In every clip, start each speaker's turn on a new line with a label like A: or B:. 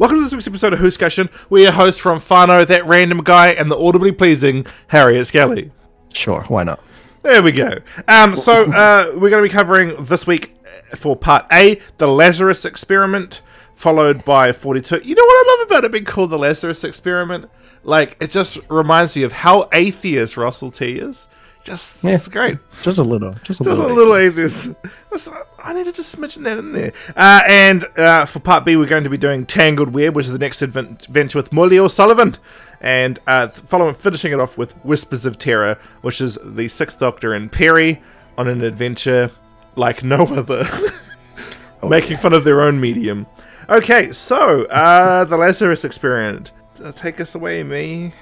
A: Welcome to this week's episode of Whoscussion. We're your hosts from Whānau, That Random Guy, and the audibly pleasing Harriet Skelly.
B: Sure, why not?
A: There we go. We're going to be covering this week for part A, the Lazarus Experiment, followed by 42. You know what I love about it being called the Lazarus Experiment? Like, it just reminds me of how atheist Russell T is. It's great.
B: Just a little
A: atheist. I need to just mention that in there. And for part B, we're going to be doing Tangled Web, which is the next adventure with Molly O'Sullivan. And finishing it off with Whispers of Terror, which is the Sixth Doctor and Perry on an adventure like no other. Making fun of their own medium. Okay, so, the Lazarus Experiment. Take us away, me.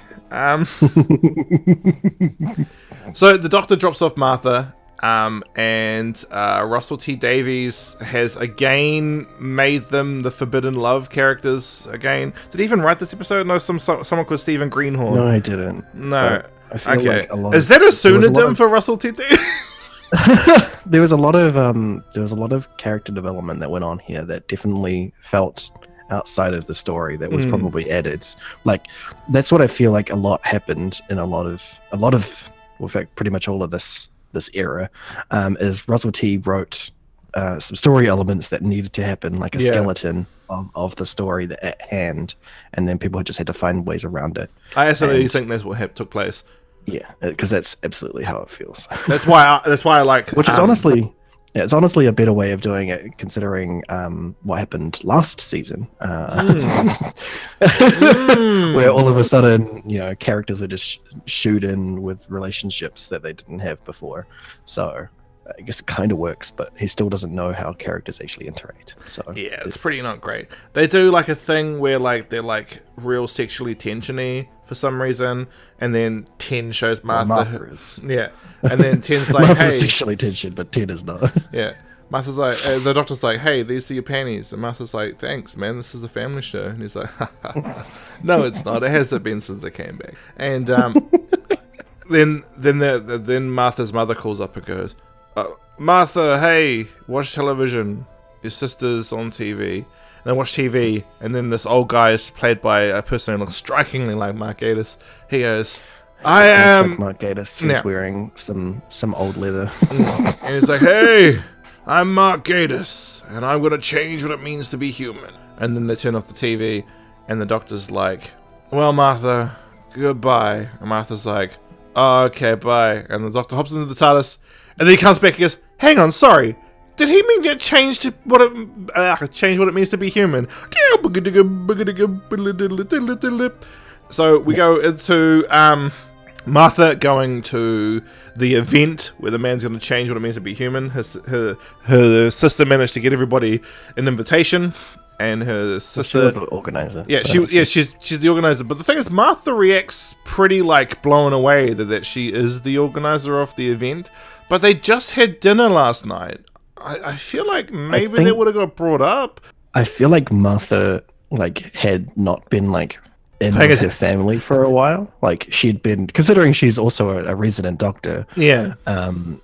A: So the Doctor drops off Martha, and Russell T Davies has again made them the Forbidden Love characters again. Did he even write this episode? No, someone called Stephen Greenhorn.
B: No, I didn't.
A: No.
B: I feel
A: okay.
B: Like
A: is that a pseudonym for Russell T Davies?
B: There was a lot of character development that went on here that definitely felt outside of the story that was probably added. Like, that's what I feel like a lot happened in a lot of well, in fact pretty much all of this era, is Russell T wrote some story elements that needed to happen, like a skeleton of the story at hand, and then people just had to find ways around it.
A: I absolutely think that's what took place.
B: Yeah, because that's absolutely how it feels.
A: That's why I like,
B: which is honestly, it's honestly a better way of doing it, considering what happened last season, where all of a sudden, characters are just shoot in with relationships that they didn't have before. So I guess it kind of works, but he still doesn't know how characters actually interact. So
A: yeah, it's pretty not great. They do like a thing where they're like real sexually tensiony for some reason, and then 10 shows Martha
B: is.
A: Yeah, and then 10's like,
B: Martha's
A: hey,
B: sexually tensioned, but 10 is not.
A: Yeah, Martha's like, the Doctor's like, hey, these are your panties, and Martha's like, thanks, man, this is a family show, and he's like, no, it's not. It hasn't been since I came back. And then Martha's mother calls up and goes, Martha, hey, watch television. Your sister's on TV. And they watch TV, and then this old guy is played by a person who looks strikingly like Mark Gatiss. He goes, I am...
B: like Mark Gatiss. He's wearing some old leather.
A: And he's like, hey, I'm Mark Gatiss, and I'm going to change what it means to be human. And then they turn off the TV, and the Doctor's like, well, Martha, goodbye. And Martha's like, oh, okay, bye. And the Doctor hops into the TARDIS, and then he comes back and goes, hang on, sorry. Did he mean to change what it means to be human? So we go into Martha going to the event where the man's going to change what it means to be human. Her sister managed to get everybody an invitation, and her sister,
B: she was the organizer.
A: Yeah,
B: so
A: she's the organizer. But the thing is, Martha reacts pretty blown away that she is the organizer of the event. But they just had dinner last night. I feel like maybe they would have got brought up.
B: I feel like Martha had not been in with her family for a while. She'd been, considering she's also a resident doctor. Yeah.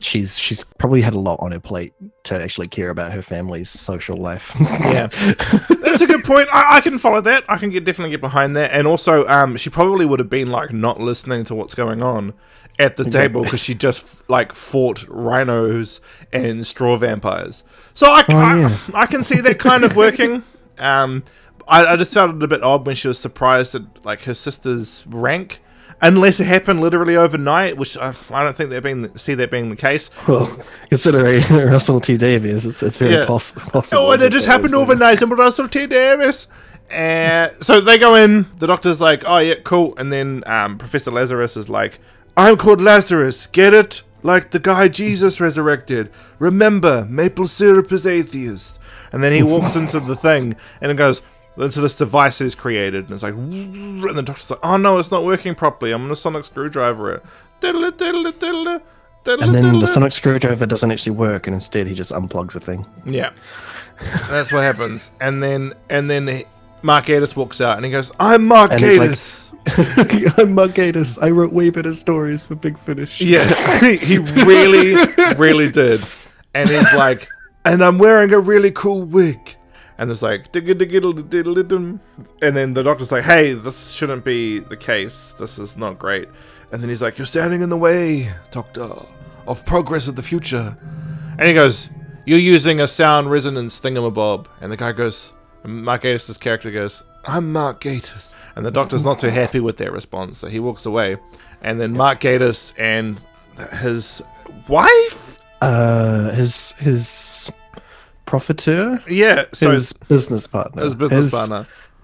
B: She's probably had a lot on her plate to actually care about her family's social life.
A: Yeah. That's a good point. I can follow that. I can definitely get behind that. And also, she probably would have been not listening to what's going on at the table, because she just fought rhinos and straw vampires. So I can see that kind of working. I just found it a bit odd when she was surprised at her sister's rank, unless it happened literally overnight, which I don't think see that being the case.
B: Well, considering Russell T Davies, it's very possible.
A: Oh, and it just happened overnight, and Russell T Davies. So they go in. The Doctor's like, oh yeah, cool, and then Professor Lazarus is like, I'm called Lazarus, get it? Like the guy Jesus resurrected. Remember, maple syrup is atheist. And then he walks into the thing, and it goes into this device that he's created, and it's like, and the Doctor's like, oh no, it's not working properly, I'm gonna sonic screwdriver it.
B: And then the sonic screwdriver doesn't actually work, and instead he just unplugs the thing.
A: Yeah. That's what happens. And then Mark Gatiss walks out, and he goes, I'm Mark Gatiss.
B: I'm Mark Gatiss. I wrote way better stories for Big Finish.
A: Yeah, he really, really did. And he's like, and I'm wearing a really cool wig. And there's like, and then the doctor's like, hey, this shouldn't be the case. This is not great. And then he's like, you're standing in the way, Doctor, of progress of the future. And he goes, you're using a sound resonance thingamabob. And the guy goes, Mark Gatiss' character goes, I'm Mark Gatiss. And the doctor's not too happy with that response, so he walks away. And then Mark Gatiss and his wife?
B: His profiteur?
A: Yeah. So
B: his business partner.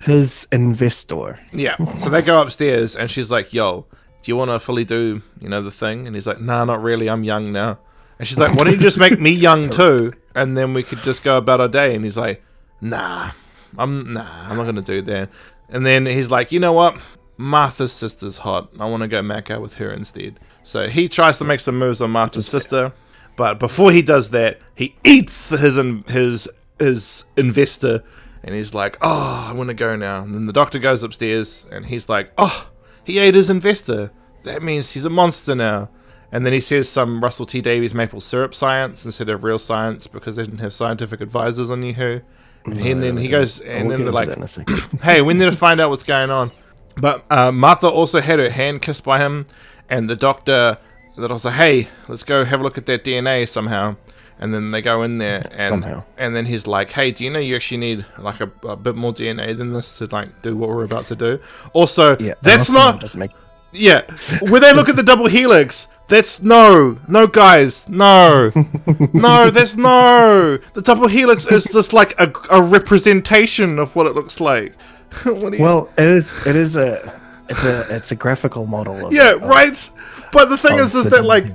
B: His investor.
A: Yeah. So they go upstairs and she's like, yo, do you want to fully do, you know, the thing? And he's like, nah, not really. I'm young now. And she's like, why don't you just make me young too? And then we could just go about our day. And he's like, nah, I'm not going to do that. And then he's like, you know what? Martha's sister's hot. I want to go make out with her instead. So he tries to make some moves on Martha's sister. But before he does that, he eats his investor. And he's like, oh, I want to go now. And then the doctor goes upstairs and he's like, oh, he ate his investor. That means he's a monster now. And then he says some Russell T Davies maple syrup science instead of real science because they didn't have scientific advisors on NuWho. And then he goes, and then they're like, hey, we need to find out what's going on. But Martha also had her hand kissed by him. And the doctor, that also, hey, let's go have a look at that DNA somehow. And then they go in there and then he's like, hey, do you know you actually need like a bit more DNA than this to like do what we're about to do? Also, that's not... Yeah, when they look at the double helix, that's no guys, no, that's no. The double helix is just like a representation of what it looks like.
B: Well, it's a graphical model.
A: Right. But the thing is that like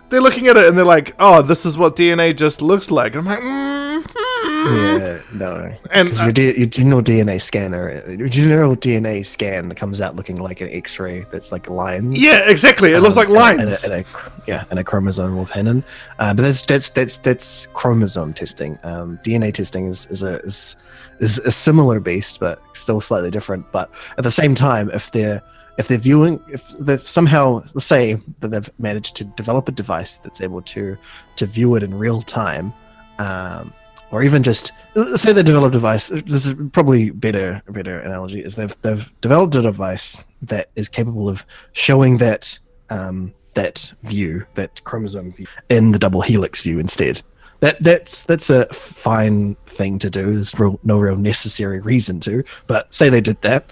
A: they're looking at it and they're like, oh, this is what DNA just looks like. And I'm like,
B: yeah, no. And your general DNA scanner, your general DNA scan comes out looking like an X-ray that's like lines.
A: Yeah, exactly. It looks like lines.
B: And a chromosomal pattern. But that's chromosome testing. DNA testing is a similar beast, but still slightly different. But at the same time, if they've somehow, let's say that they've managed to develop a device that's able to view it in real time, or even just say they developed a device. This is probably a better analogy. Is they've developed a device that is capable of showing that that chromosome view in the double helix view instead. That's a fine thing to do. There's no real necessary reason to. But say they did that.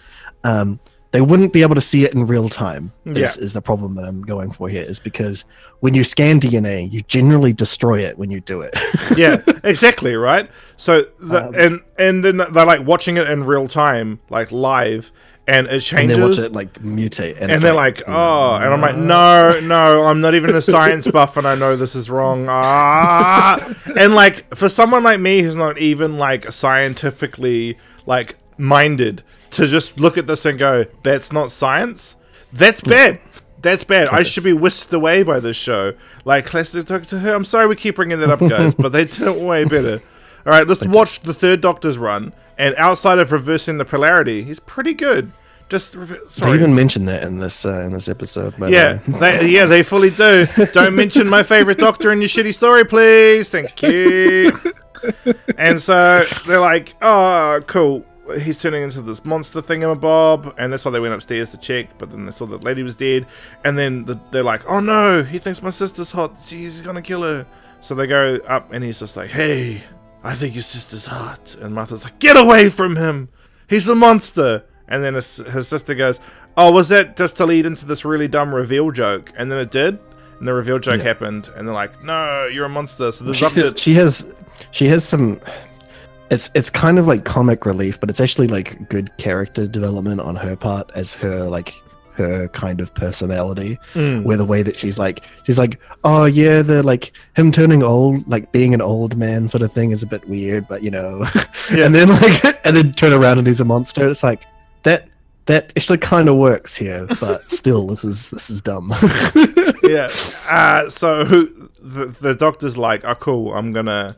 B: They wouldn't be able to see it in real time. Is the problem that I'm going for here, is because when you scan DNA, you generally destroy it when you do it.
A: Yeah, exactly, right? So and then they're like watching it in real time, like live, and it changes.
B: And they watch it like mutate, and
A: they're like, oh, and I'm like, no, I'm not even a science buff, and I know this is wrong. And like for someone like me who's not even like scientifically like minded, to just look at this and go, that's not science? That's bad. That's bad. I should be whisked away by this show. Like, classic Doctor Who. I'm sorry we keep bringing that up, guys, but they did it way better. All right, let's watch the third Doctor's run. And outside of reversing the polarity, he's pretty good. Just
B: they even mention that in this episode. But,
A: they fully do. Don't mention my favorite Doctor in your shitty story, please. Thank you. And so they're like, oh, cool. He's turning into this monster thingamabob, and that's why they went upstairs to check, but then they saw that lady was dead, and then they're like, oh no, he thinks my sister's hot, jeez, he's gonna kill her. So they go up, and he's just like, hey, I think your sister's hot. And Martha's like, get away from him, he's a monster. And then his sister goes, oh, was that just to lead into this really dumb reveal joke? And then it did, and the reveal joke happened, and they're like, no, you're a monster. So
B: she has some... It's kind of like comic relief, but it's actually like good character development on her part as her kind of personality, where the way that she's like, oh yeah, the like him turning old, like being an old man sort of thing is a bit weird, but you know, and then turn around and he's a monster. It's like that actually kind of works here, but still, this is dumb.
A: Yeah. So the doctor's like, oh cool, I'm gonna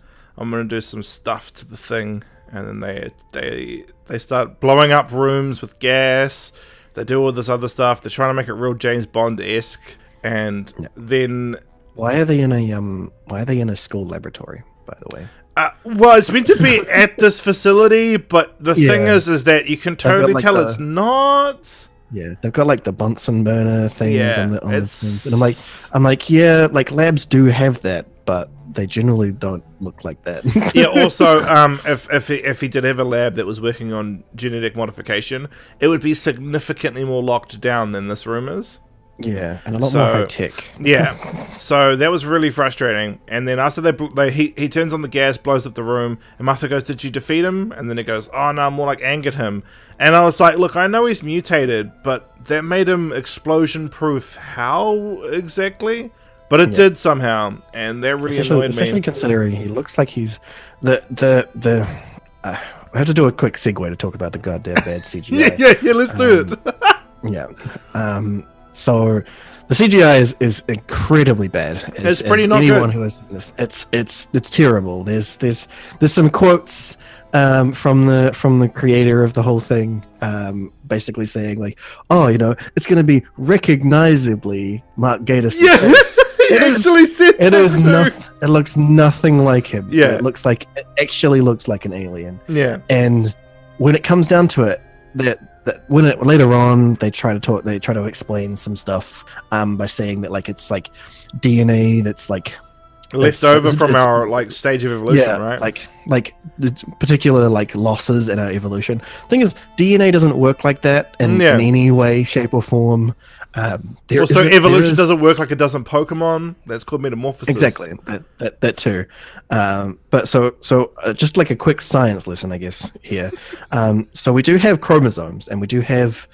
A: do some stuff to the thing, and then they start blowing up rooms with gas. They do all this other stuff. They're trying to make it real James Bond-esque, and then
B: why are they in a school laboratory, by the way?
A: Well, it's meant to be at this facility, but the thing is that you can totally tell it's not.
B: Yeah, they've got like the Bunsen burner things on the things. And I'm like, yeah, like labs do have that, but they generally don't look like that.
A: Yeah. Also, if he did have a lab that was working on genetic modification, it would be significantly more locked down than this room is.
B: Yeah, and a lot more high tech.
A: Yeah, so that was really frustrating. And then after he turns on the gas, blows up the room, and Martha goes, "Did you defeat him?" And then it goes, "Oh no, more like angered him." And I was like, "Look, I know he's mutated, but that made him explosion-proof. How exactly?" But it did somehow, and that really annoyed me.
B: Especially considering he looks like he's I have to do a quick segue to talk about the goddamn bad CGI.
A: yeah, let's do it.
B: Yeah. So the CGI is incredibly bad.
A: It's pretty not
B: anyone
A: good.
B: Who has seen this, it's terrible. There's some quotes from the creator of the whole thing, basically saying like, oh, you know, it's going to be recognizably Mark Gatiss.
A: Yes, he actually said
B: it is not. It looks nothing like him.
A: Yeah,
B: it actually looks like an alien.
A: Yeah,
B: and when it comes down to it, later on they try to explain some stuff by saying that like it's like DNA that's like
A: left over from our like stage of evolution, right?
B: Like the particular like losses in our evolution. Thing is, DNA doesn't work like that in any way, shape, or form.
A: Also, evolution doesn't work like it does in Pokemon. That's called metamorphosis.
B: Exactly, that too. But so just like a quick science lesson, I guess here. So we do have chromosomes, and we do have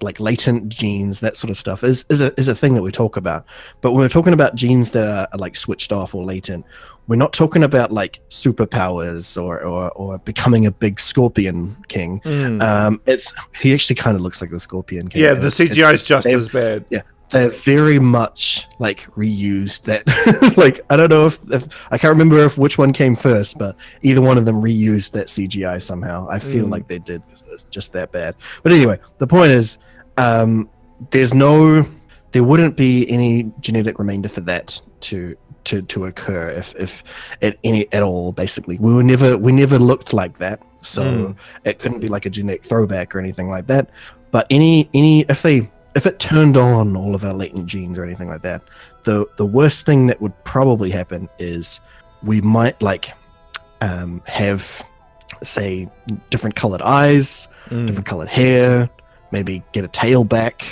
B: like latent genes. That sort of stuff is a thing that we talk about. But when we're talking about genes that are like switched off or latent, we're not talking about like superpowers or becoming a big scorpion king. He actually kind of looks like the Scorpion King.
A: Yeah, the CGI is just as bad.
B: Yeah, they're very much like reused that. Like I don't know if I can't remember which one came first, but either one of them reused that CGI somehow. I feel like they did because it's just that bad. But anyway, the point is, there wouldn't be any genetic remainder for that to occur if at all. Basically, we never looked like that, so it couldn't be like a genetic throwback or anything like that. But if it turned on all of our latent genes or anything like that, the worst thing that would probably happen is we might like have, say, different colored eyes, different colored hair, maybe get a tail back,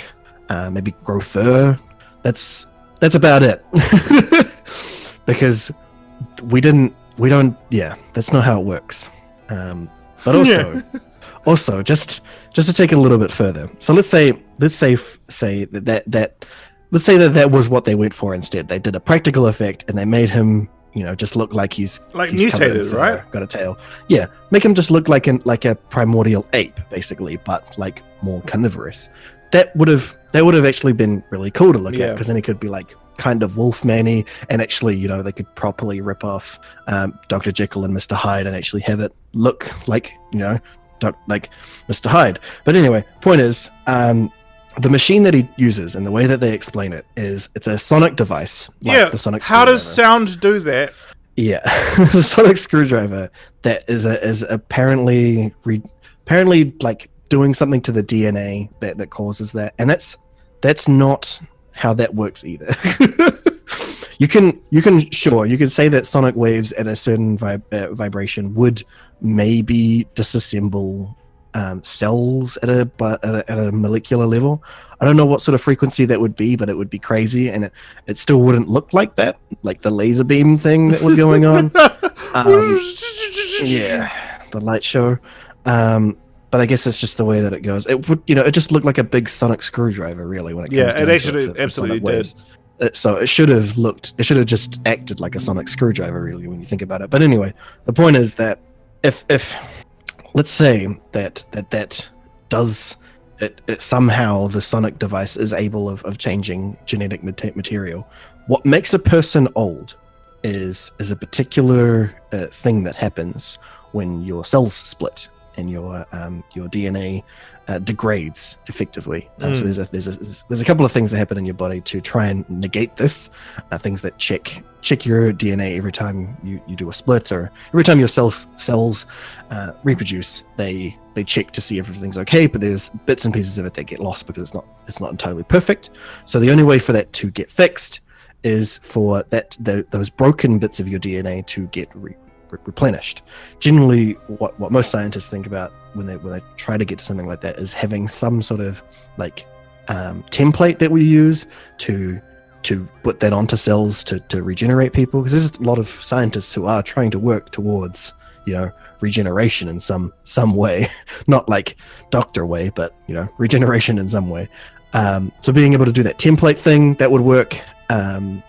B: maybe grow fur. That's about it. Because that's not how it works. But also just to take it a little bit further. So let's say that was what they went for instead. They did a practical effect and they made him, you know, just look like he's
A: mutated, right?
B: Got a tail. Yeah, make him just look like a primordial ape, basically, but like more carnivorous. That would have actually been really cool to look at, because then he could be like kind of Wolfman-y, and actually, you know, they could properly rip off Dr. Jekyll and Mr. Hyde and actually have it look like, you know, like Mr. Hyde. But anyway, point is, the machine that he uses and the way that they explain it is it's a sonic device. Like the sonic
A: how does sound do that?
B: Yeah, the sonic screwdriver that is apparently like doing something to the DNA that causes that, and that's not how that works either. You can say that sonic waves at a certain vibration would maybe disassemble cells at a molecular level. I don't know what sort of frequency that would be, but it would be crazy, and it still wouldn't look like that, like the laser beam thing that was going on. Yeah, the light show. But I guess it's just the way that it goes. It would, you know, it just looked like a big sonic screwdriver, really, when it comes down
A: it actually absolutely did.
B: So it should have just acted like a sonic screwdriver, really, when you think about it. But anyway, the point is that if let's say that does it somehow the sonic device is able of changing genetic material, what makes a person old is a particular thing that happens when your cells split. and your DNA degrades effectively. So there's a couple of things that happen in your body to try and negate this. Things that check your DNA every time you do a split, or every time your cells reproduce. They check to see if everything's okay, but there's bits and pieces of it that get lost because it's not entirely perfect. So the only way for that to get fixed is for those broken bits of your DNA to get replenished. Generally, what most scientists think about when they try to get to something like that is having some sort of like template that we use to put that onto cells to regenerate people, because there's a lot of scientists who are trying to work towards regeneration in some way, not like doctor way, but regeneration in some way. So being able to do that template thing, that would work.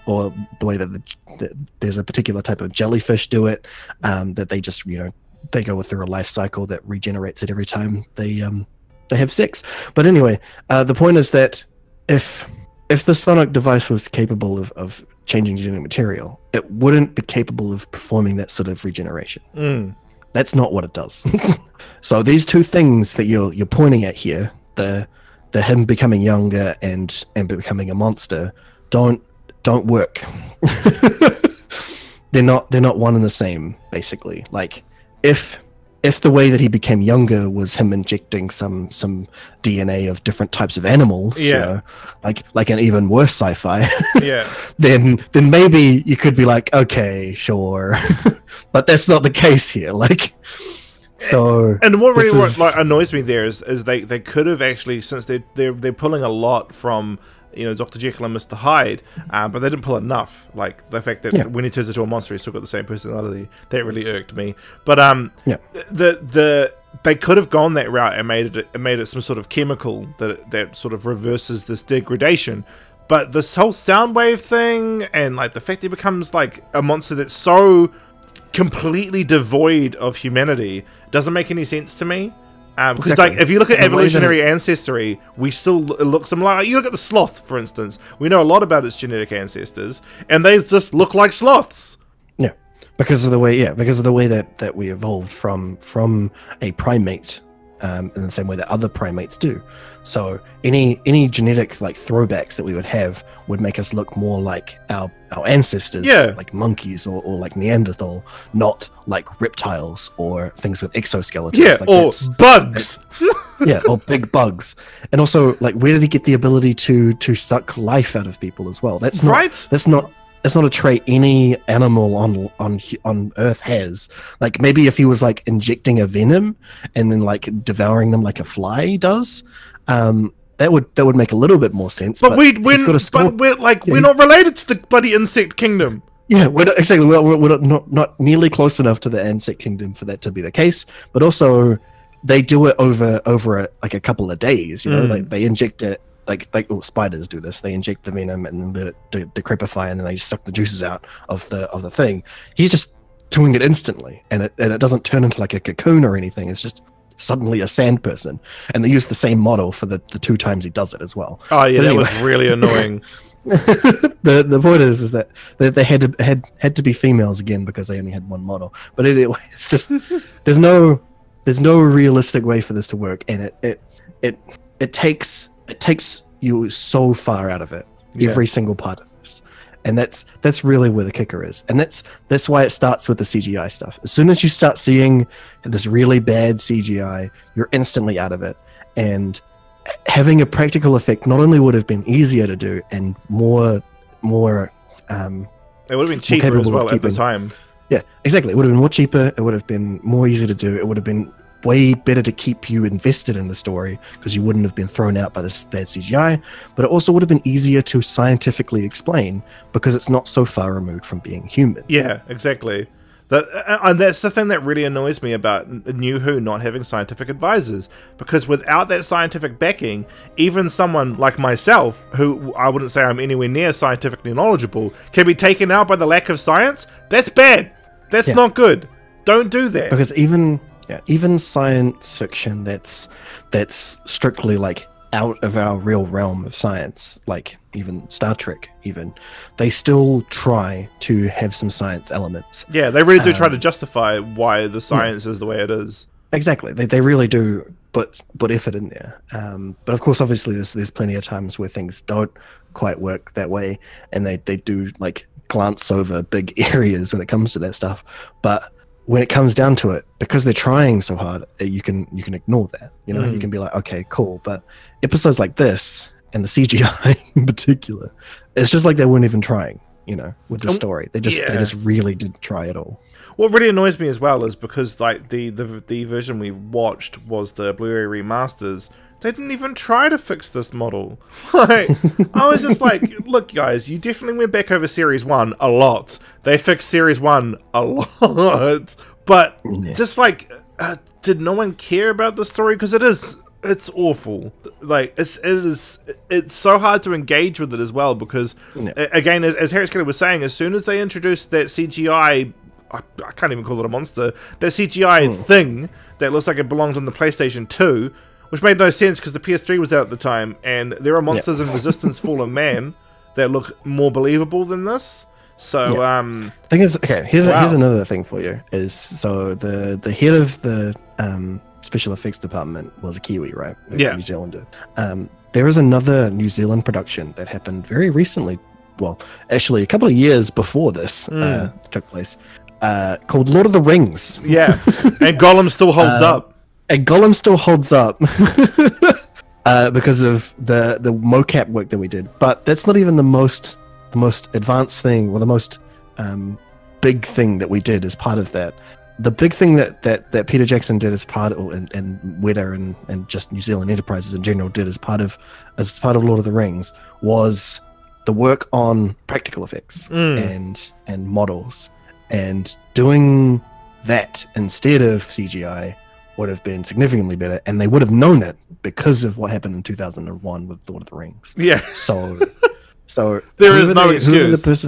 B: Or the way that there's a particular type of jellyfish do it, that they just they go through a life cycle that regenerates it every time they have sex. But anyway, the point is that if the sonic device was capable of changing genetic material, it wouldn't be capable of performing that sort of regeneration. That's not what it does. So these two things that you're pointing at here, the him becoming younger and becoming a monster, don't work. They're not one and the same, basically. Like if the way that he became younger was him injecting some DNA of different types of animals, like an even worse sci-fi, then maybe you could be like, okay, sure. But that's not the case here. Like, so
A: and what really annoys me there is they could have actually, since they're pulling a lot from Dr. Jekyll and Mr. Hyde, but they didn't pull enough. Like the fact that when he turns into a monster, he's still got the same personality. That really irked me. But they could have gone that route and made it some sort of chemical that sort of reverses this degradation. But this whole sound wave thing, and like the fact he becomes like a monster that's so completely devoid of humanity, doesn't make any sense to me. Because like if you look at evolutionary ancestry, we still look similar. You look at the sloth, for instance. We know a lot about its genetic ancestors, and they just look like sloths. Yeah,
B: because of the way that we evolved from a primate, in the same way that other primates do. So any genetic like throwbacks that we would have would make us look more like our ancestors, like monkeys or like Neanderthal, not like reptiles or things with exoskeletons.
A: Or bugs.
B: Or big bugs. And also, like, where did he get the ability to suck life out of people as well? That's not a trait any animal on Earth has. Like, maybe if he was like injecting a venom and then like devouring them like a fly does, that would make a little bit more sense. But we're
A: not related to the bloody insect kingdom.
B: Yeah, we're not nearly close enough to the insect kingdom for that to be the case. But also, they do it over a couple of days. Like they inject it. Like spiders do this. They inject the venom and then let it decrepify, and then they just suck the juices out of the thing. He's just doing it instantly, and it doesn't turn into like a cocoon or anything. It's just suddenly a sand person, and they use the same model for the 2 times he does it as well.
A: Oh yeah, that was really annoying.
B: the point is that they had to be females again because they only had one model. But anyway, it's just there's no realistic way for this to work, and it takes you so far out of it, every single part of this, and that's really where the kicker is, and that's why it starts with the CGI stuff. As soon as you start seeing this really bad CGI, you're instantly out of it, and having a practical effect not only would have been easier to do and more
A: it would have been cheaper as well at the time.
B: Yeah, exactly. It would have been more cheaper. It would have been more easy to do. It would have been way better to keep you invested in the story because you wouldn't have been thrown out by this bad CGI, but it also would have been easier to scientifically explain because it's not so far removed from being human.
A: Yeah, exactly. And that's the thing that really annoys me about NuWho not having scientific advisors, because without that scientific backing, even someone like myself, who I wouldn't say I'm anywhere near scientifically knowledgeable, can be taken out by the lack of science. That's bad. That's not good. Don't do that.
B: Because even science fiction that's strictly like out of our real realm of science, like even Star Trek, they still try to have some science elements.
A: Yeah, they really do try to justify why the science is the way it is.
B: Exactly. They really do put effort in there. But of course, obviously, there's plenty of times where things don't quite work that way, and they do like glance over big areas when it comes to that stuff. But when it comes down to it, because they're trying so hard, you can ignore that. You know, you can be like, okay, cool. But episodes like this and the CGI in particular, it's just like they weren't even trying. You know, with the story, they just really didn't try at all.
A: What really annoys me as well is because like the version we watched was the Blu-ray remasters. They didn't even try to fix this model. Like, I was just like, look, guys, you definitely went back over Series 1 a lot. They fixed Series 1 a lot. But just like, did no one care about the story? Because it's awful. Like, it's so hard to engage with it as well because, again, as Harry Skelly was saying, as soon as they introduced that CGI... I can't even call it a monster. That CGI thing that looks like it belongs on the PlayStation 2, which made no sense because the PS3 was out at the time, and there are monsters in Resistance Fallen Man that look more believable than this. So,
B: thing is, okay, here's another thing for you. Is so the head of the special effects department was a Kiwi, right? New Zealander. There is another New Zealand production that happened very recently. Well, actually, a couple of years before this took place. Called Lord of the Rings. Yeah,
A: and Gollum still holds up.
B: And Gollum still holds up because of the mocap work that we did. But that's not even the most advanced thing, or the most big thing that we did as part of that. The big thing that Peter Jackson did as part of, and Weta and just New Zealand Enterprises in general did as part of Lord of the Rings was the work on practical effects and models. And doing that instead of CGI would have been significantly better, and they would have known it because of what happened in 2001 with Lord of the Rings. Yeah. So
A: there is no excuse.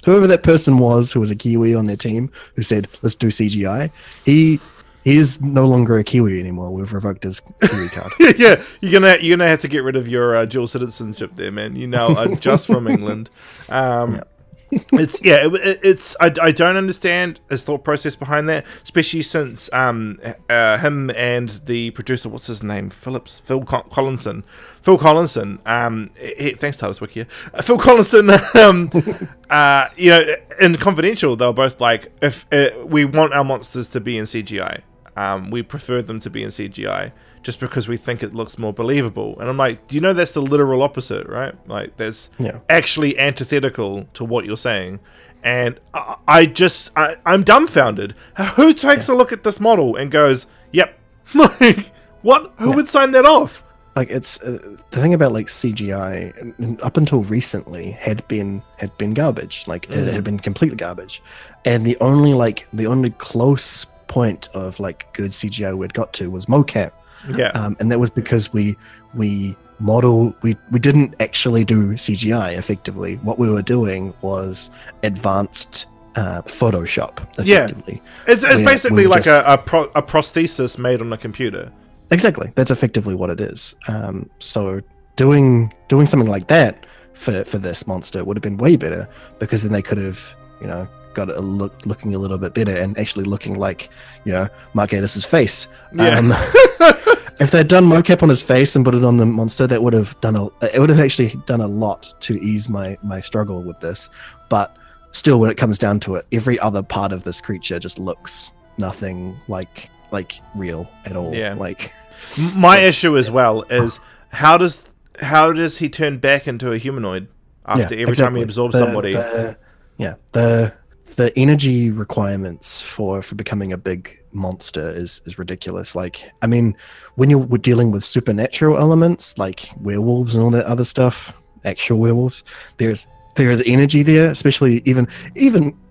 B: Whoever that person was, who was a Kiwi on their team, who said, "Let's do CGI," he is no longer a Kiwi anymore. We've revoked his Kiwi card.
A: Yeah, you're gonna have to get rid of your dual citizenship there, man. You now are just from England. I don't understand his thought process behind that, especially since him and the producer, what's his name, Phil Collinson, thanks TARDIS Wiki, Phil Collinson, you know, in Confidential they were both like, if we want our monsters to be in CGI, we prefer them to be in CGI just because we think it looks more believable. And I'm like, do you know that's the literal opposite, right? Like, that's actually antithetical to what you're saying. And I'm dumbfounded. Who takes a look at this model and goes, yep, like, what? Who would sign that off?
B: Like, it's the thing about like CGI up until recently had been garbage. Like, it had been completely garbage. And the only close point of like good CGI we'd got to was mocap. Yeah, and that was because we didn't actually do CGI effectively. What we were doing was advanced Photoshop effectively.
A: Yeah, it's basically like a prosthesis made on a computer.
B: Exactly, that's effectively what it is. So doing something like that for this monster would have been way better, because then they could have, you know, got it looking a little bit better and actually looking like, you know, Mark Gatiss' face. If they'd done mocap on his face and put it on the monster, that would have actually done a lot to ease my struggle with this. But still, when it comes down to it, every other part of this creature just looks nothing like real at all. Yeah. Like,
A: my issue as well is how does he turn back into a humanoid after every time he absorbs somebody?
B: The energy requirements for becoming a big monster is ridiculous. Like, I mean, when we're dealing with supernatural elements like werewolves and all that other stuff, actual werewolves, there is energy there, especially even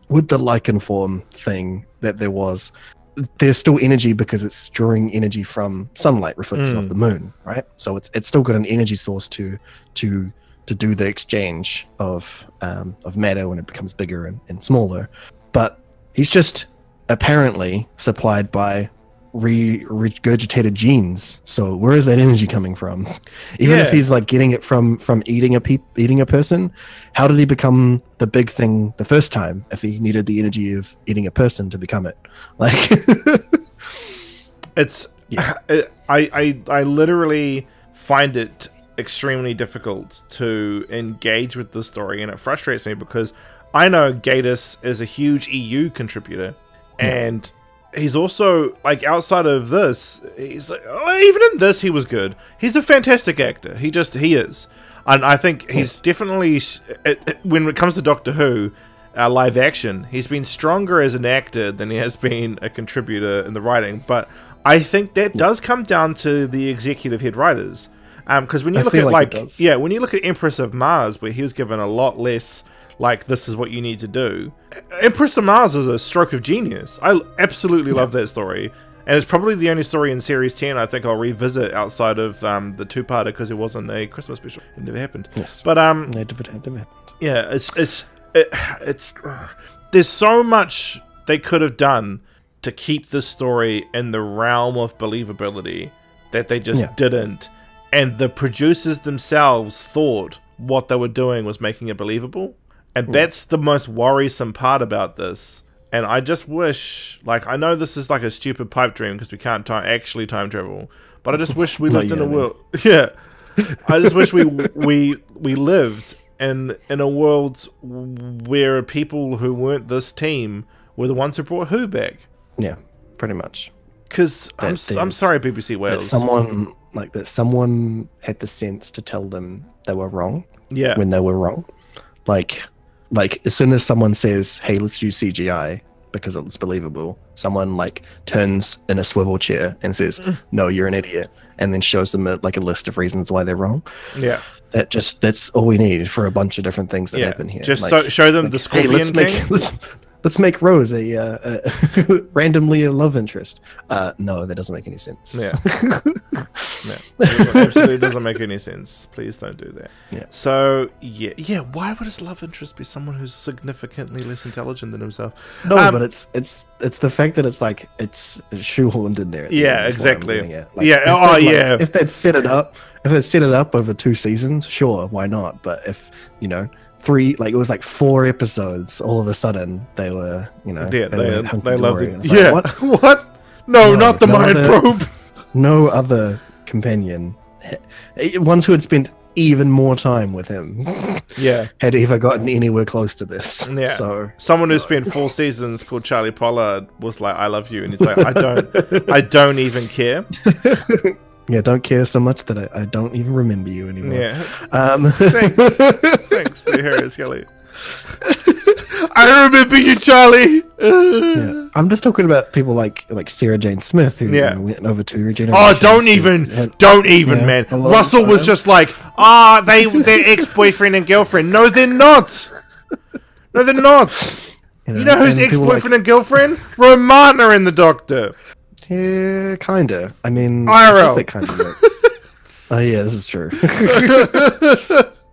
B: with the lichen form thing that there's still energy because it's drawing energy from sunlight reflected off the moon, right? So it's still got an energy source to do the exchange of matter when it becomes bigger and smaller. But he's just apparently supplied by regurgitated genes. So where is that energy coming from? Even if he's like getting it from eating a person, how did he become the big thing the first time if he needed the energy of eating a person to become it? Like,
A: It's
B: Yeah.
A: I literally find it extremely difficult to engage with the story, and it frustrates me because I know Gatiss is a huge EU contributor, and he's also, like, outside of this, he's like, even in this he was good. He's a fantastic actor. He is. And I think he's definitely, when it comes to Doctor Who, live action, he's been stronger as an actor than he has been a contributor in the writing. But I think that does come down to the executive head writers. Because when you look at, when you look at Empress of Mars, where he was given a lot less, like, this is what you need to do. Empress of Mars is a stroke of genius. I absolutely love that story. And it's probably the only story in Series 10 I think I'll revisit outside of the two-parter, because it wasn't a Christmas special. It never happened.
B: Yes.
A: But
B: it never happened.
A: yeah, it's there's so much they could have done to keep this story in the realm of believability that they just didn't. And the producers themselves thought what they were doing was making it believable. And that's the most worrisome part about this. And I just wish, like, I know this is like a stupid pipe dream because we can't actually time travel, but I just wish we lived in a world. Yeah, I just wish we lived in a world where people who weren't this team were the ones who brought Who back.
B: Yeah, pretty much.
A: Because I'm sorry, BBC Wales.
B: That someone had the sense to tell them they were wrong.
A: Yeah,
B: when they were wrong. Like as soon as someone says, "Hey, let's use CGI because it's believable," someone like turns in a swivel chair and says, "No, you're an idiot," and then shows them a list of reasons why they're wrong.
A: Yeah,
B: that's all we need for a bunch of different things that happen here.
A: Just show them the Scorpion King.
B: Let's make Rose a randomly a love interest. No, that doesn't make any sense.
A: Yeah. It absolutely doesn't make any sense. Please don't do that.
B: Yeah.
A: So why would his love interest be someone who's significantly less intelligent than himself?
B: No, but it's the fact that it's shoehorned in there.
A: Exactly.
B: If they'd set it up over 2 seasons, sure, why not? But if 3, it was 4 episodes, all of a sudden they were,
A: they loved it. What? No, not the mind probe.
B: No other companion, ones who had spent even more time with him, had ever gotten anywhere close to this.
A: Yeah.
B: So
A: someone who spent 4 seasons called Charlie Pollard was like, "I love you," and he's like, I don't even care.
B: Yeah, don't care so much that I don't even remember you anymore.
A: Yeah. Thanks, Harry Skelly. I remember you, Charlie.
B: Yeah. I'm just talking about people like Sarah Jane Smith, who went over to Regina.
A: Oh, don't even, man. Russell was just like, they're ex-boyfriend and girlfriend. No, they're not. No, they're not. You know who's ex-boyfriend and girlfriend? Romana in The Doctor.
B: Yeah, kinda. I mean,
A: IRL.
B: That kind of works. Oh yeah, this is true.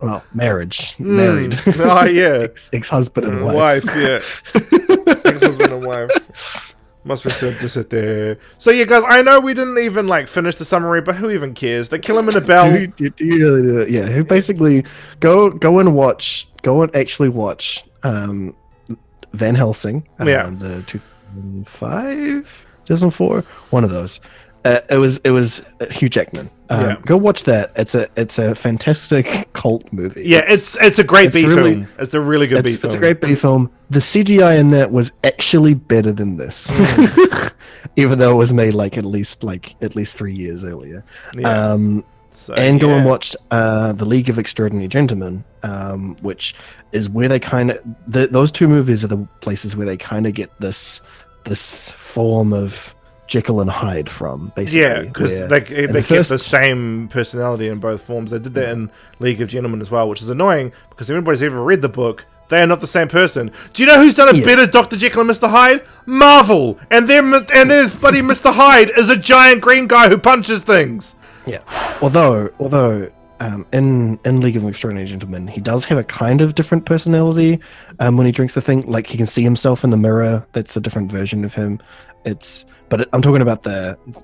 B: Well, married.
A: Oh yeah,
B: ex-husband and wife.
A: Ex-husband and wife. Must reserve this at there. So yeah, guys, I know we didn't even finish the summary, but who even cares? They kill him in a bell.
B: Do you really do it? Yeah. Who basically go and actually watch Van Helsing. The 2005. 2004, one of those. It was Hugh Jackman. Go watch that. It's a fantastic cult movie.
A: Yeah, it's a great B film. It's a really good B film.
B: It's a great B film. The CGI in that was actually better than this, even though it was made at least 3 years earlier. Yeah. Go and watch The League of Extraordinary Gentlemen, which is where they kind of those 2 movies are the places where they kind of get this form of Jekyll and Hyde from, basically.
A: Yeah, because they kept the same personality in both forms. They did that in League of Gentlemen as well, which is annoying because everybody's ever read the book. They are not the same person. Do you know who's done a better Dr. Jekyll and Mr. Hyde? Marvel! And their buddy Mr. Hyde is a giant green guy who punches things.
B: Yeah. Although in League of Extraordinary Gentlemen, he does have a kind of different personality when he drinks the thing. He can see himself in the mirror. That's a different version of him. But I'm talking about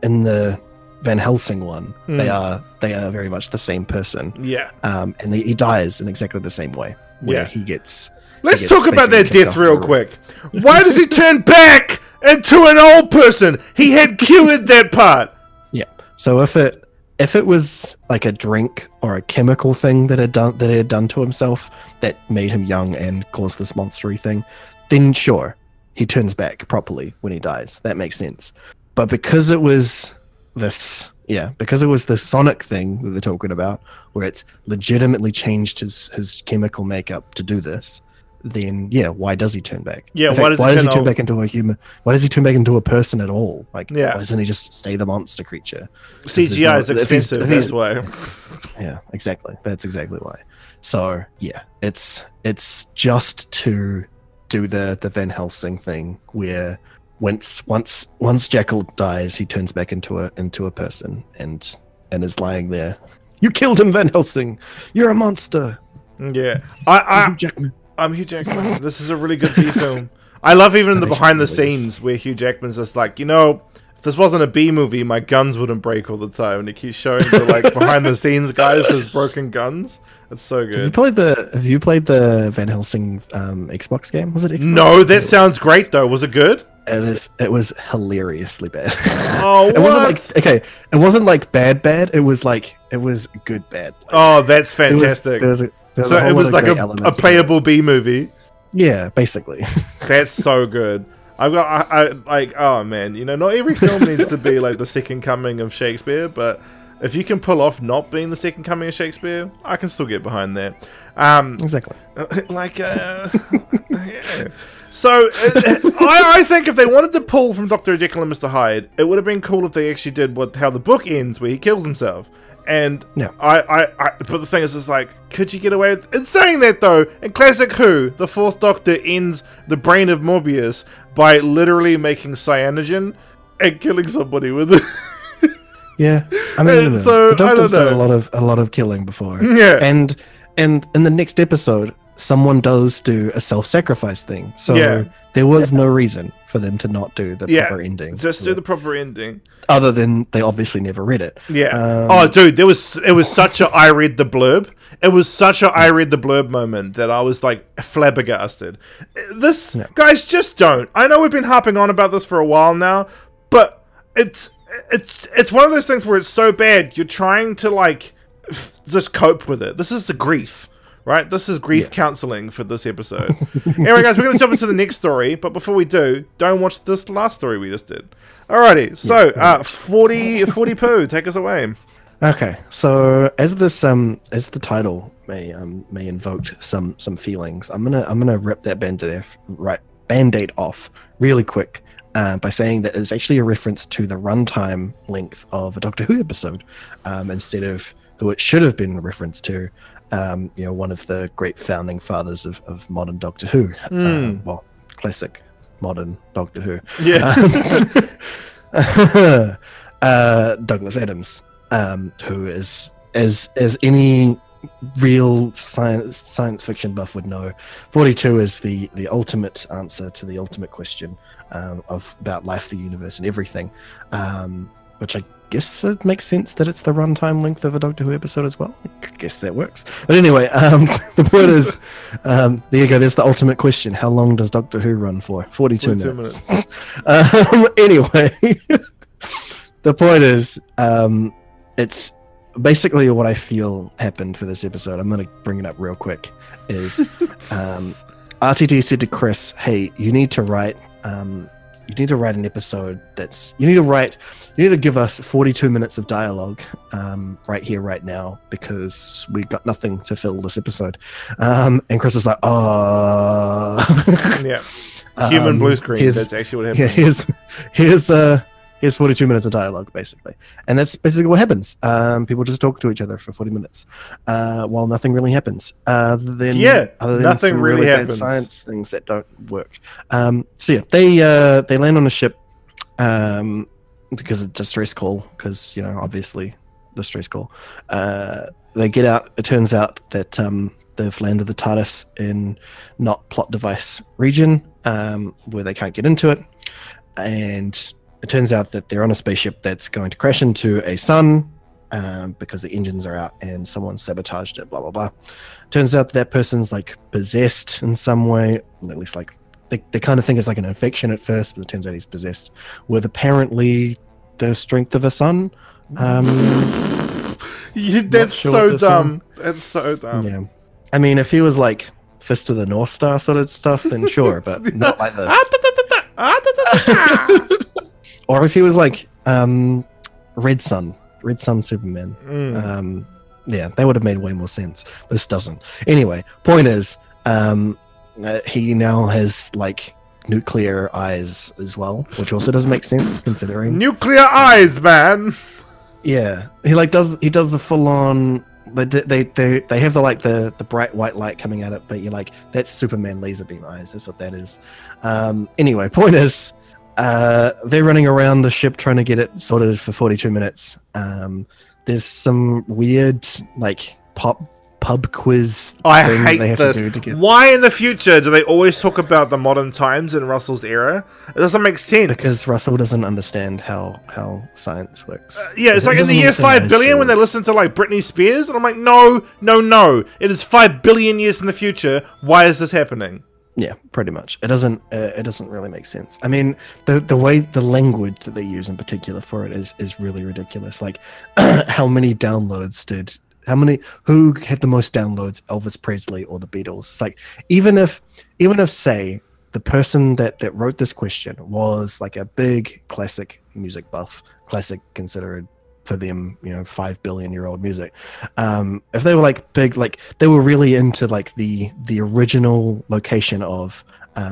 B: in the Van Helsing one. They are very much the same person.
A: Yeah.
B: And he dies in exactly the same way. Where he gets.
A: Let's talk about that death real quick. Why does he turn back into an old person. He had cured that part.
B: Yeah. So if it was like a drink or a chemical thing that he had done to himself that made him young and caused this monstery thing, then sure, he turns back properly when he dies. That makes sense. But because it was this sonic thing that they're talking about, where it's legitimately changed his chemical makeup to do this, then yeah, why does he turn back?
A: Yeah,
B: why does he turn back into a human? Why does he turn back into a person at all? Like, why doesn't he just stay the monster creature?
A: CGI is expensive. That's why.
B: Yeah, exactly. That's exactly why. So yeah, it's just to do the Van Helsing thing where once Jekyll dies, he turns back into a person and is lying there. You killed him, Van Helsing. You're a monster.
A: Yeah, I'm Hugh Jackman. This is a really good B film. I love even the behind the scenes where Hugh Jackman's just like, if this wasn't a B movie, my guns wouldn't break all the time, and he keeps showing the like behind the scenes guys his broken guns. It's so good.
B: Have you played the Van Helsing Xbox game? Was it Xbox?
A: No, that sounds great though. Was it good?
B: It was hilariously bad.
A: Oh,
B: it wasn't like bad. It was good bad.
A: Oh, that's fantastic. So it was like a playable B movie.
B: Yeah, basically.
A: That's so good. Oh man, not every film needs to be like the second coming of Shakespeare, but if you can pull off not being the second coming of Shakespeare, I can still get behind that.
B: Exactly.
A: Yeah. So I think if they wanted to pull from Dr. Jekyll and Mr. Hyde, it would have been cool if they actually did how the book ends, where he kills himself. And
B: yeah.
A: But the thing is, could you get away with... In saying that, though, in classic Who, the Fourth Doctor ends the brain of Morbius by literally making cyanogen and killing somebody with it.
B: Yeah, I mean, the Doctor's done a lot of killing before.
A: Yeah,
B: and in the next episode, someone does do a self-sacrifice thing. So there was no reason for them to not do the proper ending.
A: Just do the proper ending.
B: Other than they obviously never read it.
A: Yeah. Oh, dude, it was such a I read the blurb. It was such a I read the blurb moment that I was like flabbergasted. Guys, just don't. I know we've been harping on about this for a while now, but it's one of those things where it's so bad you're trying to just cope with it. This is the grief. Right? This is grief counseling for this episode. Anyway, guys, we're going to jump into the next story, but before we do, don't watch this last story we just did. Alrighty, so 40 poo, take us away.
B: Okay, so as the title may invoke some feelings, I'm gonna rip that band-aid off really quick by saying that it's actually a reference to the runtime length of a Doctor Who episode, instead of who it should have been a reference to. One of the great founding fathers of modern Doctor Who. Classic modern Doctor Who.
A: Yeah.
B: Douglas Adams, who is, as any real science fiction buff would know, 42 is the ultimate answer to the ultimate question about life, the universe, and everything, which I guess it makes sense that it's the runtime length of a Doctor Who episode as well. I guess that works. But anyway, the point is, there you go. There's the ultimate question. How long does Doctor Who run for? 42 minutes. Anyway, the point is, it's basically what I feel happened for this episode. I'm going to bring it up real quick. Is RTD said to Chris, "Hey, you need to write an episode you need to give us 42 minutes of dialogue right here, right now, because we got nothing to fill this episode." And Chris was like,
A: yeah, human blue screen. That's actually what happened.
B: Yeah, here's 42 minutes of dialogue, basically. And that's basically what happens. People just talk to each other for 40 minutes while nothing really happens. Other than
A: nothing really happens.
B: Science things that don't work. So yeah, they land on a ship because it's a stress call, because, obviously the stress call. They get out. It turns out that they've landed the TARDIS in not plot device region, where they can't get into it. And it turns out that they're on a spaceship that's going to crash into a sun because the engines are out and someone sabotaged it, blah, blah, blah. Turns out that person's possessed in some way, at least they kind of think it's like an infection at first, but it turns out he's possessed with apparently the strength of a sun.
A: That's so dumb. That's so dumb.
B: Yeah, I mean, if he was like Fist of the North Star sort of stuff, then sure, but not like this. Or if he was like Red Sun Superman. Yeah, that would have made way more sense. But this doesn't. Anyway, point is, he now has like nuclear eyes as well, which also doesn't make sense considering
A: nuclear eyes, man.
B: Yeah, he does the full on. They have the bright white light coming at it, but you're like, that's Superman laser beam eyes. That's what that is. Anyway, point is, they're running around the ship trying to get it sorted for 42 minutes. There's some weird like pub quiz.
A: I hate this. Why in the future do they always talk about the modern times in Russell's era? It doesn't make sense. Because
B: Russell doesn't understand how science works.
A: Yeah, it's like in the year 5 billion when they listen to like Britney Spears, and I'm like, no. It is 5 billion years in the future. Why is this happening?
B: Yeah, pretty much. It doesn't really make sense. I mean, the way the language that they use in particular for it is really ridiculous. Like, how many downloads who had the most downloads, Elvis Presley or the Beatles? It's like, even if say the person that wrote this question was like a big classic music buff, classic considered for them, 5 billion year old music. If they were like big, like they were really into like the original location of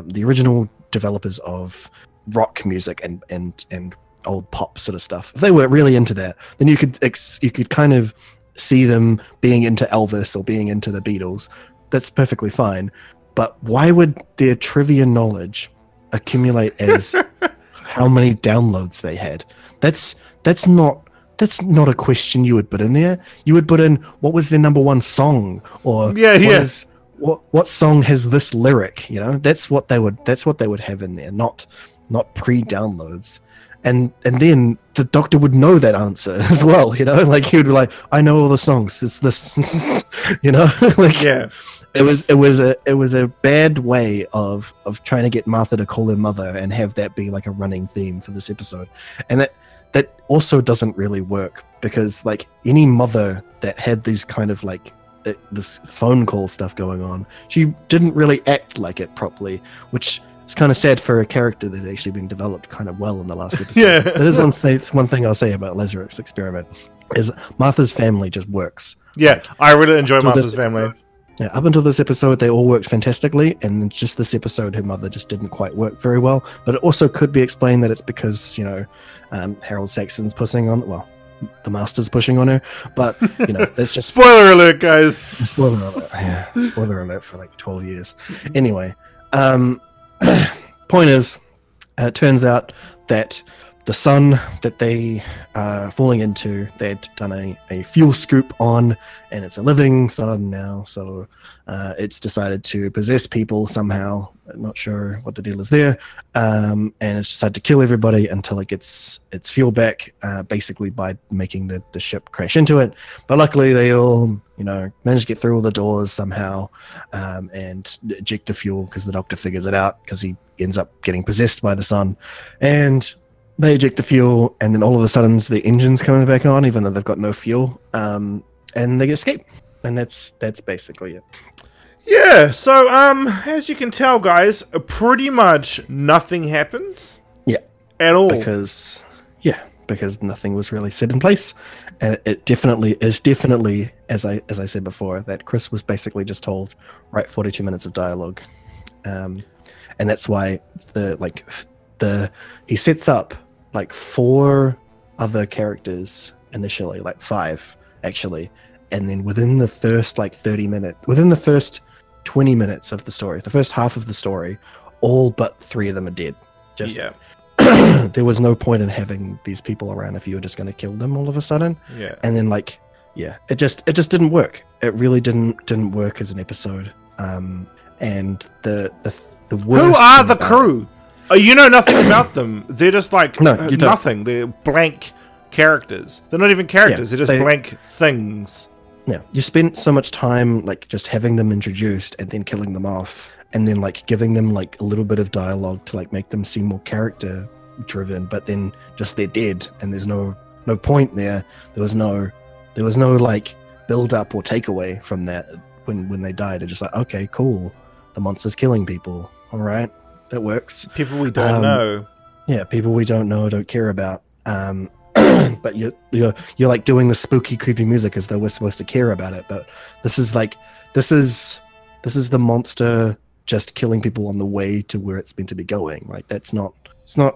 B: the original developers of rock music and old pop sort of stuff. If they were really into that, then you could kind of see them being into Elvis or being into the Beatles. That's perfectly fine. But why would their trivia knowledge accumulate as how many downloads they had? That's not a question you would put in there. You would put in what was their number one song, or what song has this lyric. That's what they would have in there, not pre-downloads. And then the doctor would know that answer as well. Like he would be like, I know all the songs. It's this, like
A: yeah.
B: It was a bad way of trying to get Martha to call her mother and have that be like a running theme for this episode, and that also doesn't really work, because like any mother that had these kind of like this phone call stuff going on, she didn't really act like it properly, which is kind of sad for a character that had actually been developed kind of well in the last episode.
A: Yeah.
B: That is one thing I'll say about Lazarus Experiment, is Martha's family just works.
A: Yeah,
B: like,
A: I really enjoy Martha's family.
B: Yeah, up until this episode, they all worked fantastically, and then just this episode, her mother just didn't quite work very well. But it also could be explained that it's because, Harold Saxon's pushing on, well, the Master's pushing on her. But, that's just...
A: Spoiler alert, guys!
B: Spoiler alert, yeah. Spoiler alert for like 12 years. Anyway, point is, it turns out that the sun that they are falling into, they had done a fuel scoop on, and it's a living sun now, so it's decided to possess people somehow. I'm not sure what the deal is there, and it's decided to kill everybody until it gets its fuel back, basically by making the ship crash into it. But luckily they all manage to get through all the doors somehow, and eject the fuel, because the doctor figures it out, because he ends up getting possessed by the sun, and they eject the fuel, and then all of a sudden the engine's coming back on, even though they've got no fuel, and they escape. And that's basically it.
A: Yeah, so as you can tell, guys, pretty much nothing happens.
B: Yeah.
A: At all.
B: Because nothing was really set in place. And it definitely is as I said before, that Chris was basically just told, write 42 minutes of dialogue. And that's why he sets up like 4 other characters initially, like 5 actually, and then within the first like 20 minutes of the story, the first half of the story, all but 3 of them are dead. There was no point in having these people around if you were just going to kill them all of a sudden.
A: Yeah.
B: And then it just didn't work. It really didn't work as an episode. And the worst.
A: Who are the crew? You know nothing about them. They're just like nothing. They're blank characters. They're not even characters. They're just blank things.
B: Yeah, you spent so much time like just having them introduced and then killing them off, and then like giving them like a little bit of dialogue to like make them seem more character driven, but then just they're dead and there's no point there. There was no like build up or takeaway from that. When they died, they're just like, okay, cool, the monster's killing people, all right, that works.
A: People we don't know.
B: Yeah, people we don't know, don't care about. But you're like doing the spooky, creepy music as though we're supposed to care about it. But this is the monster just killing people on the way to where it's meant to be going. Like it's not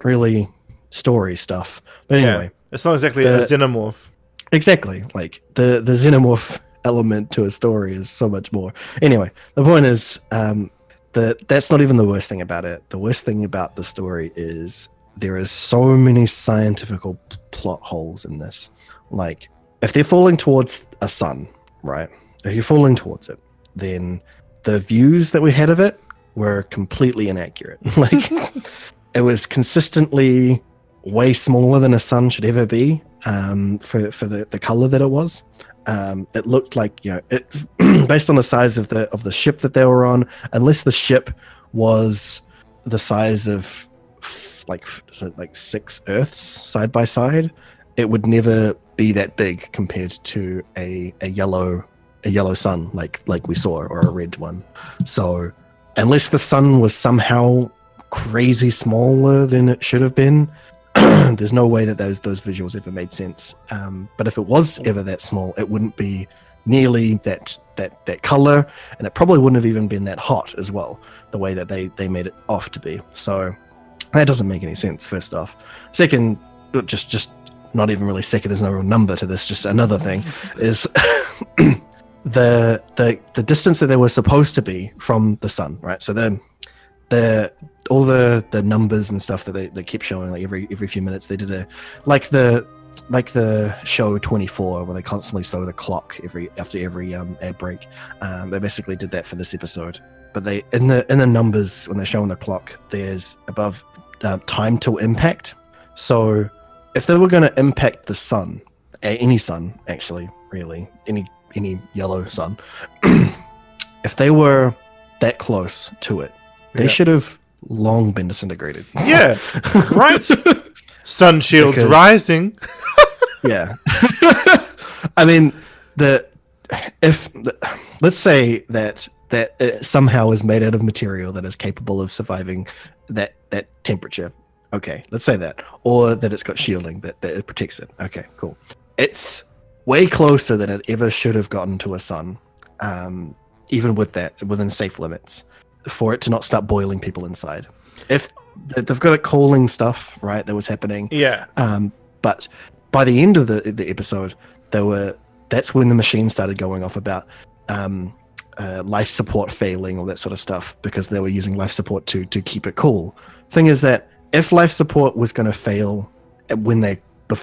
B: really story stuff. But anyway,
A: it's not exactly a xenomorph.
B: Exactly, like the xenomorph element to a story is so much more. Anyway, the point is that's not even the worst thing about it. The worst thing about the story is there is so many scientific plot holes in this. Like, if they're falling towards a sun, right? If you're falling towards it, then the views that we had of it were completely inaccurate. Like, it was consistently way smaller than a sun should ever be for the color that it was. It looked like, it based on the size of the ship that they were on, unless the ship was the size of like 6 Earths side by side, it would never be that big compared to a yellow sun like we saw, or a red one. So unless the sun was somehow crazy smaller than it should have been, there's no way that those visuals ever made sense. But if it was ever that small, it wouldn't be nearly that color, and it probably wouldn't have even been that hot as well, the way that they made it off to be. So that doesn't make any sense, first off. Second, just not even really second, there's no real number to this, just another thing is the distance that they were supposed to be from the sun, right? So all the numbers and stuff that they keep showing, like every few minutes, they did like the show 24, where they constantly show the clock after every ad break. They basically did that for this episode. But they in the numbers, when they're showing the clock, there's above time till impact. So if they were going to impact the sun, any sun actually, really, any yellow sun, if they were that close to it, they should have long been disintegrated. Yeah,
A: right. Sun shields rising.
B: Yeah. I mean, let's say that it somehow is made out of material that is capable of surviving that temperature. Okay, let's say that. Or that it's got shielding that it protects it. Okay, cool. It's way closer than it ever should have gotten to a sun, even with that, within safe limits, for it to not start boiling people inside. If they've got it cooling stuff, right, that was happening.
A: Yeah.
B: But by the end of the episode, that's when the machine started going off about life support failing, all that sort of stuff, because they were using life support to keep it cool. Thing is that if life support was going to fail when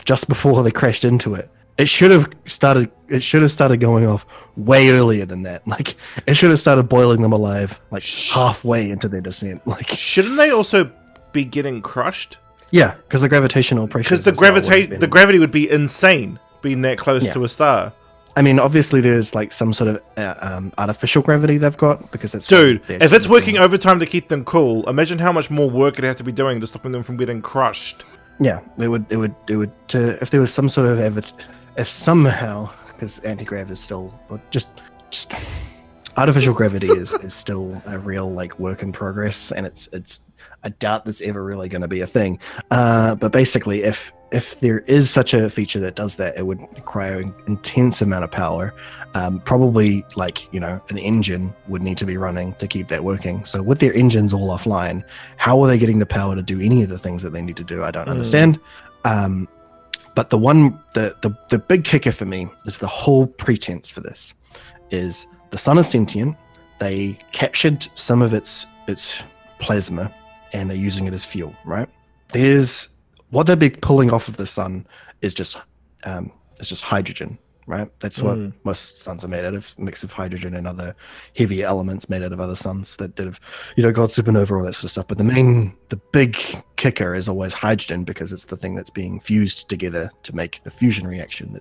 B: just before they crashed into it, it should have started going off way earlier than that. Like, it should have started boiling them alive like halfway into their descent. Like,
A: shouldn't they also be getting crushed?
B: Yeah, because the gravitational pressure.
A: Because the gravity would be insane being that close to a star.
B: I mean, obviously there's like some sort of artificial gravity they've got, because that's
A: if it's working overtime to keep them cool, imagine how much more work it'd have to be doing to stopping them from getting crushed.
B: Yeah, it would if there was some sort of if somehow, because anti-grav is still just artificial gravity is still a real like work in progress, and it's I doubt that's ever really going to be a thing. But basically, if there is such a feature that does that, it would require an intense amount of power. Probably like, an engine would need to be running to keep that working. So with their engines all offline, how are they getting the power to do any of the things that they need to do? I don't understand. But the big kicker for me is the whole pretense for this is the sun is sentient. They captured some of its plasma and are using it as fuel, right? What they'd be pulling off of the sun is just hydrogen, right? That's what most suns are made out of, a mix of hydrogen and other heavier elements made out of other suns that have, got supernova, all that sort of stuff. But the big kicker is always hydrogen, because it's the thing that's being fused together to make the fusion reaction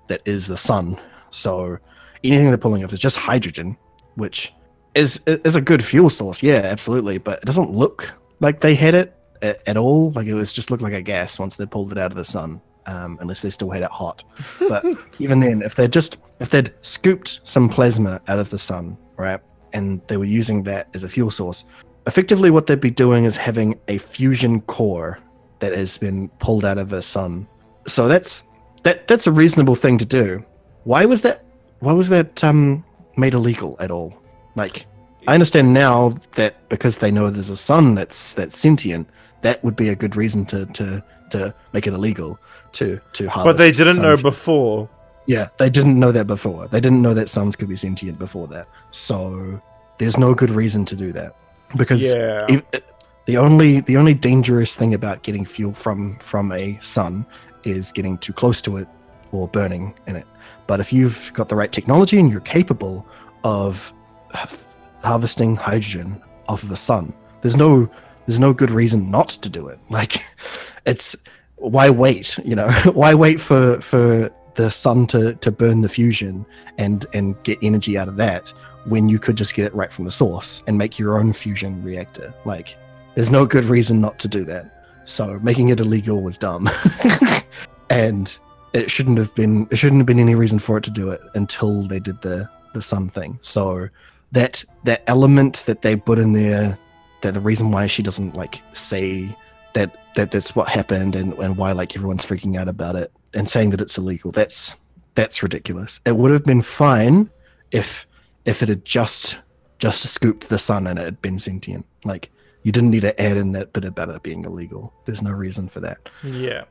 B: that is the sun. So anything they're pulling off is just hydrogen, which is a good fuel source, yeah, absolutely, but it doesn't look like they had it at all. Like, it was just looked like a gas once they pulled it out of the sun, unless they still had it hot. But even then, if they'd scooped some plasma out of the sun, right, and they were using that as a fuel source, effectively what they'd be doing is having a fusion core that has been pulled out of the sun. So that's a reasonable thing to do. Why was that made illegal at all? Like, I understand now that because they know there's a sun that's sentient, that would be a good reason to make it illegal to harvest.
A: But they didn't know before.
B: Yeah, they didn't know that before. They didn't know that suns could be sentient before that. So there's no good reason to do that, because the only dangerous thing about getting fuel from a sun is getting too close to it or burning in it. But if you've got the right technology and you're capable of harvesting hydrogen off of the sun, there's no good reason not to do it. Like, it's, why wait? You know, why wait for the sun to burn the fusion and get energy out of that when you could just get it right from the source and make your own fusion reactor? Like, there's no good reason not to do that. So making it illegal was dumb. And it shouldn't have been any reason for it to do it until they did the sun thing. So that element that they put in there, that the reason why she doesn't like say that's what happened and why like everyone's freaking out about it and saying that it's illegal, that's ridiculous. It would have been fine if it had just scooped the sun and it had been sentient. Like, you didn't need to add in that bit about it being illegal. There's no reason for that.
A: Yeah.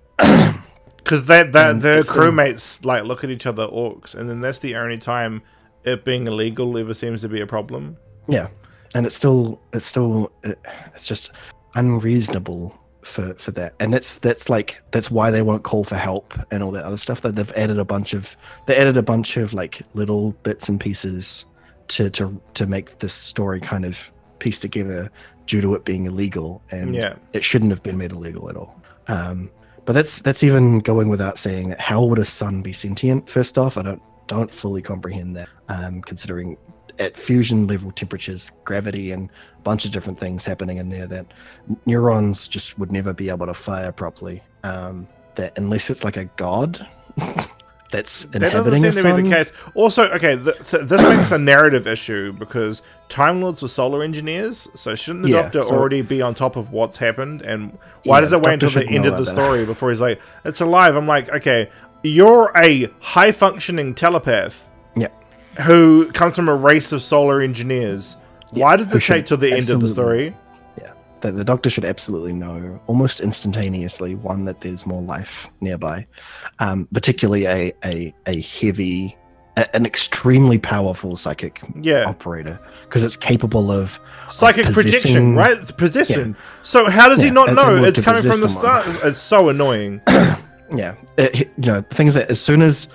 A: Because their crewmates like look at each other, orcs, and then that's the only time it being illegal ever seems to be a problem.
B: Yeah, and it's just unreasonable for that, and that's why they won't call for help and all that other stuff. That they've added a bunch of like little bits and pieces to make this story kind of piece together due to it being illegal, and it shouldn't have been made illegal at all. But that's even going without saying that. How would a sun be sentient? First off, I don't fully comprehend that, considering at fusion level temperatures, gravity, and a bunch of different things happening in there, that neurons just would never be able to fire properly. That unless it's like a god that's inhabiting a sun. That doesn't seem to be the case.
A: Also, okay, this makes a narrative issue because Time Lords were solar engineers, so shouldn't the Doctor already be on top of what's happened? And why does it wait until the end of the story before he's like, it's alive? I'm like, okay, you're a high-functioning telepath who comes from a race of solar engineers. Why does it take till the end of the story?
B: Yeah, the Doctor should absolutely know, almost instantaneously, one, that there's more life nearby, particularly a heavy, an extremely powerful psychic operator, because it's capable of
A: psychic projection, right? It's possession. Yeah. So how does he not know it's coming from the start? It's so annoying.
B: Yeah, you know, the thing is that as soon as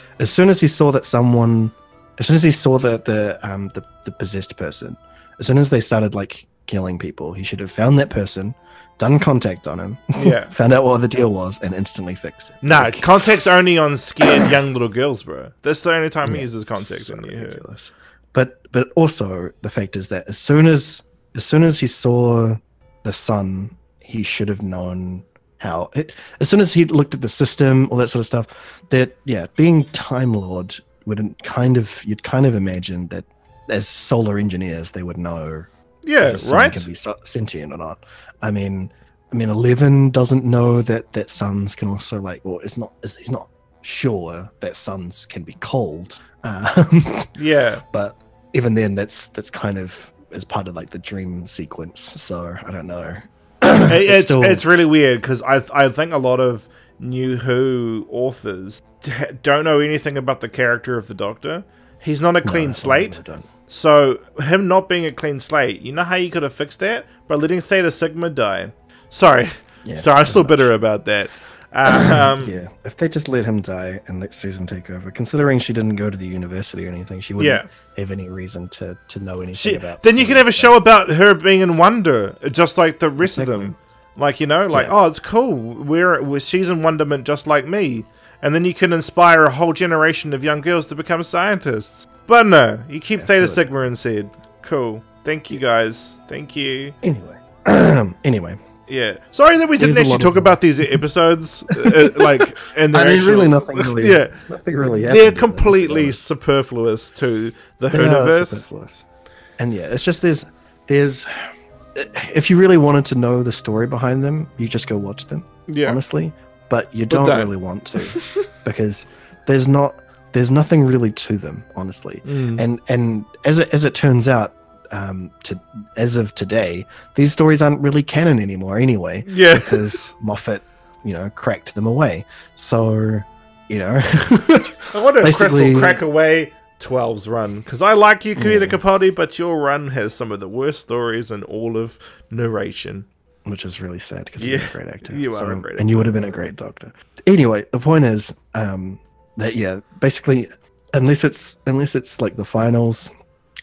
B: he saw that someone, as soon as he saw the possessed person, as soon as they started like killing people, he should have found that person, done contact on him, found out what the deal was, and instantly fixed it.
A: Nah, like, contact's only on scared young little girls, bro. That's the only time he uses contact.
B: So ridiculous. But also the fact is that as soon as he saw the sun, he should have known how. As soon as he looked at the system, all that sort of stuff, that being Time Lord you'd kind of imagine that as solar engineers they would know.
A: Yeah, right.
B: Can be sentient or not. I mean, 11 doesn't know that suns can also like, or he's not sure that suns can be cold.
A: Yeah,
B: but even then, that's kind of as part of like the dream sequence. So I don't know.
A: It's really weird because I think a lot of NuWho authors don't know anything about the character of the Doctor. He's not a clean slate. So him not being a clean slate, you know how you could have fixed that? By letting Theta Sigma die. Sorry. I'm still bitter about that.
B: Yeah, if they just let him die and let Susan take over, considering she didn't go to the university or anything, she wouldn't have any reason to know anything about.
A: Then you can have a show about her being in Wonder, just like the rest of them. Like, you know, like, oh, it's cool. She's in wonderment just like me. And then you can inspire a whole generation of young girls to become scientists. But no, you keep Theta
B: good.
A: Sigma instead. Cool. Thank you guys. Thank you.
B: Anyway.
A: Yeah. Sorry that we didn't
B: There's a
A: actually
B: lot
A: talk
B: of-
A: about these episodes, like, and
B: I mean, really nothing really.
A: Yeah.
B: Nothing really.
A: They're
B: happened in this,
A: completely
B: to be
A: superfluous to the
B: honest. They are
A: universe.
B: superfluous. And yeah, it's just there's if you really wanted to know the story behind them, you just go watch them.
A: Yeah.
B: Honestly, but you don't
A: don't.
B: really want to because there's nothing really to them, honestly. And as it turns out, as of today, these stories aren't really canon anymore anyway.
A: Yeah.
B: Because Moffat, cracked them away. So,
A: I wonder if Chris
B: basically-
A: will crack away 12's run, because I like you, Kuita Capote, but your run has some of the worst stories in all of narration.
B: which is really sad because you're a great actor.
A: You are a great actor.
B: And you would have been a great doctor. Anyway, the point is that basically, unless it's like the finals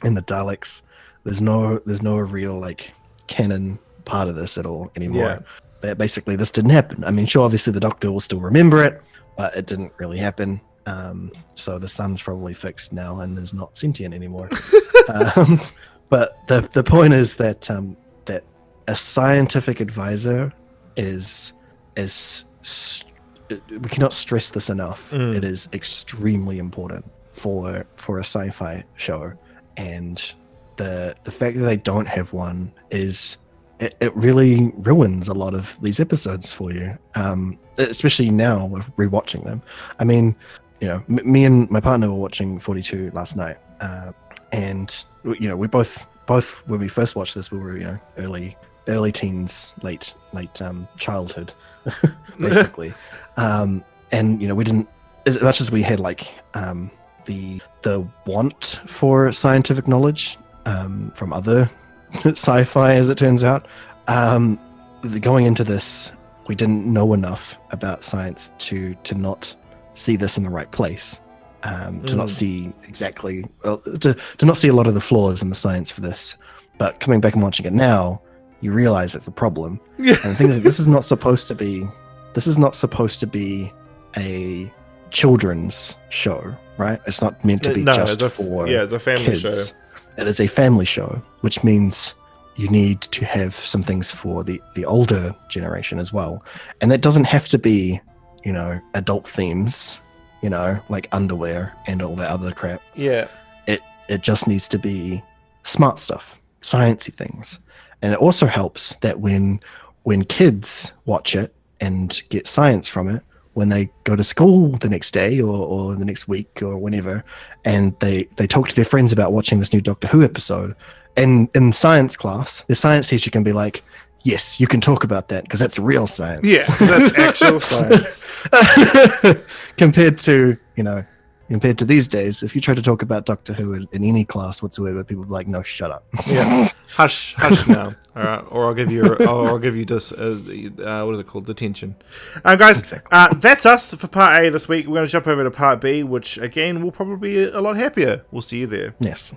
B: and the Daleks, there's no real like canon part of this at all anymore.
A: Yeah.
B: That basically this didn't happen. I mean, sure, obviously the Doctor will still remember it, but it didn't really happen. So the sun's probably fixed now and is not sentient anymore. But the point is that that a scientific advisor is we cannot stress this enough. It is extremely important for a sci-fi show, and the fact that they don't have one is it really ruins a lot of these episodes for you, especially now with rewatching them. I mean, me and my partner were watching 42 last night, and we both when we first watched this, we were early teens, late childhood, basically. And we didn't, as much as we had like the want for scientific knowledge from other sci-fi, as it turns out, going into this, we didn't know enough about science to not see this in the right place, to not see exactly, to not see a lot of the flaws in the science for this. But coming back and watching it now, you realize it's the problem.
A: Yeah.
B: And the thing is, this is not supposed to be a children's show, right? It's not meant to be just for
A: it's a family
B: kids.
A: show.
B: It is a family show, which means you need to have some things for the older generation as well. And that doesn't have to be, adult themes, like underwear and all that other crap.
A: Yeah.
B: It just needs to be smart stuff, sciencey things. And it also helps that when kids watch it and get science from it, when they go to school the next day or the next week or whenever, and they talk to their friends about watching this new Doctor Who episode, and in science class, the science teacher can be like, yes, you can talk about that because that's real science.
A: Yeah, that's actual science.
B: Compared to these days, if you try to talk about Doctor Who in any class whatsoever, people will be like, no, shut up.
A: Yeah, hush now. All right, or I'll give you just what is it called, detention. Guys,
B: Exactly.
A: that's us for part A this week. We're going to jump over to part B, which again will probably be a lot happier. We'll see you there.
B: Yes.